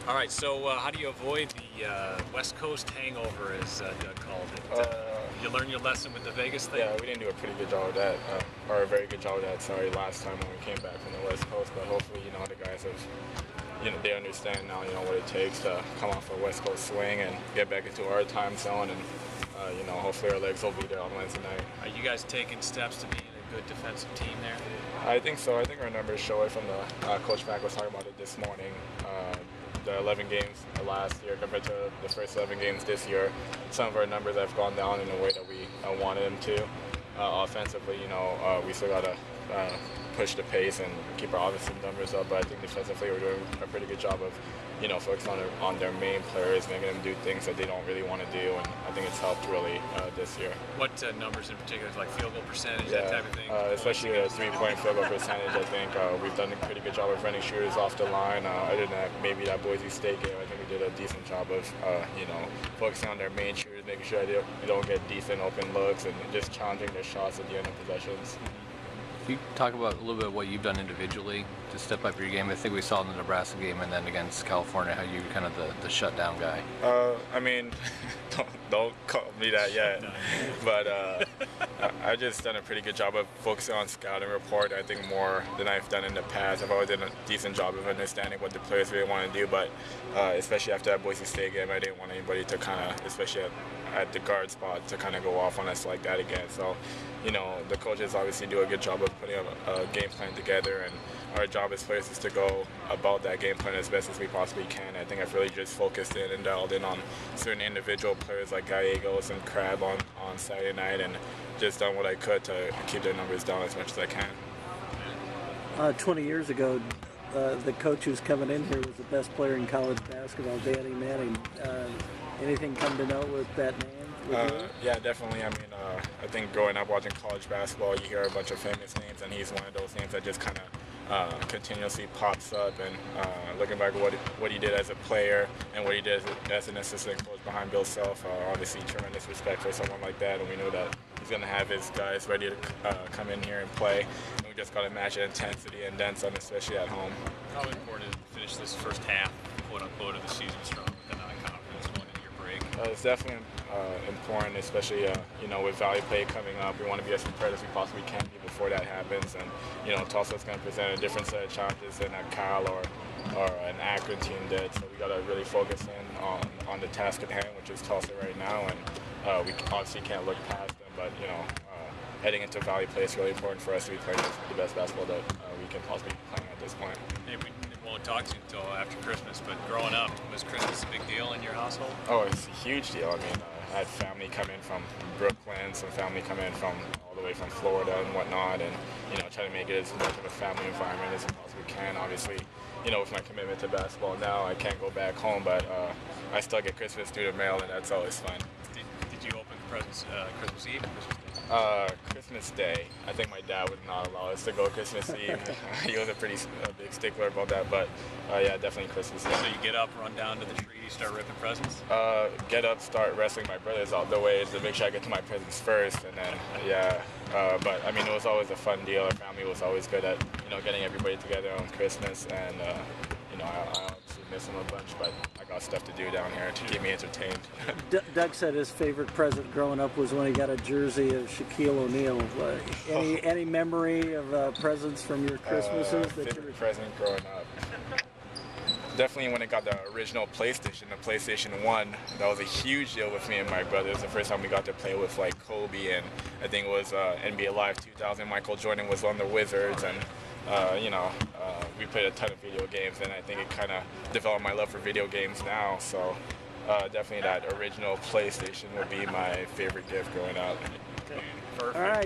All right, so how do you avoid the West Coast hangover, as Doug called it? You learn your lesson with the Vegas thing? Yeah, we didn't do a pretty good job of that, or a very good job of that, sorry, last time when we came back from the West Coast, but hopefully, the guys have, they understand now, what it takes to come off a West Coast swing and get back into our time zone, and, hopefully our legs will be there on Wednesday night. Are you guys taking steps to be a good defensive team there? I think so. I think our numbers show it from the Coach Mack was talking about it this morning. The 11 games last year compared to the first 11 games this year, some of our numbers have gone down in a way that we wanted them to. Offensively, we still got to push the pace and keep our offensive numbers up, but I think defensively we're doing a pretty good job of, focusing on their main players, making them do things that they don't really want to do, and I think it's helped really this year. What numbers in particular, like field goal percentage, that type of thing? Especially a three-point field goal percentage, I think we've done a pretty good job of running shooters off the line. Other than that, maybe that Boise State game, I think we did a decent job of, focusing on their main shooters, making sure they don't get decent open looks, and just challenging their shots at the end of possessions. Can you talk about a little bit what you've done individually to step up your game? I think we saw in the Nebraska game and then against California how you were kind of the shutdown guy. Don't call me that yet, but I've just done a pretty good job of focusing on scout and report. I think more than I've done in the past. I've always done a decent job of understanding what the players really want to do, but especially after that Boise State game, I didn't want anybody to kind of, especially at the guard spot, to kind of go off on us like that again. So, the coaches obviously do a good job of putting a game plan together, and our job as players is to go about that game plan as best as we possibly can. I think I've really just focused in and dialed in on certain individual players like Gallegos and Crab on Saturday night, and just done what I could to keep their numbers down as much as I can. 20 years ago, the coach who's coming in here was the best player in college basketball, Danny Manning. Anything come to know with that name? Yeah, definitely. I think growing up watching college basketball, you hear a bunch of famous names, and he's one of those names that just kind of continuously pops up. And looking back at what he did as a player and what he did as an assistant coach behind Bill Self, obviously tremendous respect for someone like that. And we know that he's going to have his guys ready to come in here and play. And we just got to match the intensity and then some, especially at home. How important to finish this first half, quote unquote, of the season strong with the non-conference going into your break? It's definitely important, especially with value play coming up. We want to be as prepared as we possibly can be before that happens. And Tulsa's going to present a different set of challenges than a Cal or an Akron team did. So we got to really focus in on the task at hand, which is Tulsa right now. And we obviously can't look past them, but heading into value play is really important for us to be playing the best basketball that we can possibly be playing at this point. Hey, we won't talk to you until after Christmas, but growing up, was Christmas a big deal in your household? Oh, it's a huge deal. I had family come in from Brooklyn, some family come in from all the way from Florida and whatnot, and try to make it as much of a family environment as we possibly can. Obviously, with my commitment to basketball now, I can't go back home, but I still get Christmas through the mail, and that's always fun. Did you open presents Christmas Eve or Christmas Day? Christmas Day. I think my dad would not allow us to go Christmas Eve. He was a big stickler about that, but yeah, definitely Christmas Day. So you get up, run down to the tree, start ripping presents? Get up, start wrestling my brothers out the way to make sure I get to my presents first, and then but it was always a fun deal. Our family was always good at getting everybody together on Christmas, and I obviously miss them a bunch, but I got stuff to do down here to keep me entertained. Doug said his favorite present growing up was when he got a jersey of Shaquille O'Neal. Any memory of presents from your Christmases? Favorite present growing up? Definitely when I got the original PlayStation, the PlayStation 1, that was a huge deal with me and my brothers. The first time we got to play with like Kobe, and I think it was NBA Live 2000. Michael Jordan was on the Wizards, and we played a ton of video games, and I think it kind of developed my love for video games now. So definitely that original PlayStation would be my favorite gift growing up. Okay. All right.